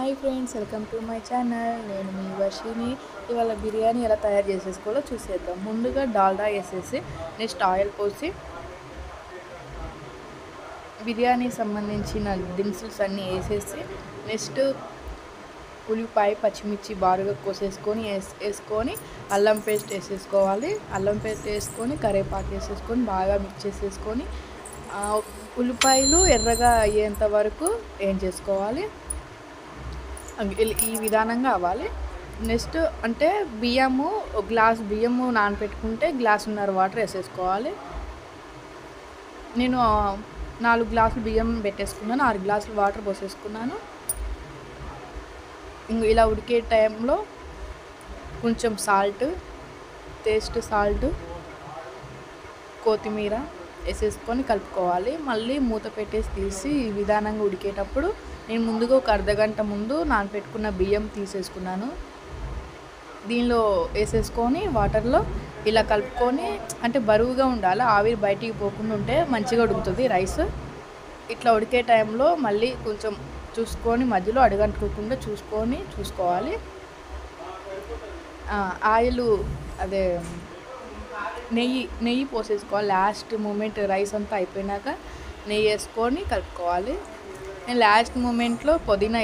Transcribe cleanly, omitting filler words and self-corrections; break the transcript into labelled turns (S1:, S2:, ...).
S1: Hi friends, welcome to my channel. నేను మీ వర్షిని. ఇవాళ బిర్యానీ ఎలా తయారు చేసేసుకోవాలో చూసేద్దాం. ముందుగా డాల్డా వేసేసి నెక్స్ట్ ఆయిల్ పోసి బిర్యానీ సంబంధించిన దినుసులు అన్నీ వేసేసి నెక్స్ట్ ఉల్లిపాయ పచ్చిమిర్చి బారుగా కోసేసుకొని వేసుకొని అల్లం పేస్ట్ వేసేసుకోవాలి. అల్లం పేస్ట్ వేసుకొని కరివేపాకు వేసేసుకొని బాగా మిక్స్ చేసేసుకొని ఉల్లిపాయలు ఎర్రగా అయ్యేంత వరకు ఏం చేసుకోవాలి. ఈ విధానంగా అవ్వాలి. నెక్స్ట్ అంటే గ్లాస్ బియ్యము నానబెట్టుకుంటే గ్లాసున్నర వాటర్ వేసేసుకోవాలి. నేను 4 గ్లాసులు బియ్యం పెట్టేసుకున్నాను, 6 గ్లాసులు వాటర్ పోసేసుకున్నాను. ఇలా ఉడికే టైంలో కొంచెం టేస్ట్ సాల్ట్ కొత్తిమీర వేసేసుకొని కలుపుకోవాలి. మళ్ళీ మూత పెట్టేసి తీసి ఈ విధానంగా ఉడికేటప్పుడు నేను ముందుగా ఒక అర్ధగంట ముందు నానబెట్టుకున్న బియ్యం తీసేసుకున్నాను. దీనిలో వేసేసుకొని వాటర్లో ఇలా కలుపుకొని, అంటే బరువుగా ఉండాలి, ఆవిరి బయటికి పోకుండా ఉంటే మంచిగా ఉడుకుతుంది రైస్. ఇట్లా ఉడికే టైంలో మళ్ళీ కొంచెం చూసుకొని మధ్యలో అడుగంటుకోకుండా చూసుకోవాలి. ఆయిల్ నెయ్యి పోసేసుకోవాలి. లాస్ట్ మూమెంట్ రైస్ అంతా అయిపోయినాక నెయ్యి వేసుకొని కలుపుకోవాలి. నేను లాస్ట్ మూమెంట్లో పుదీనా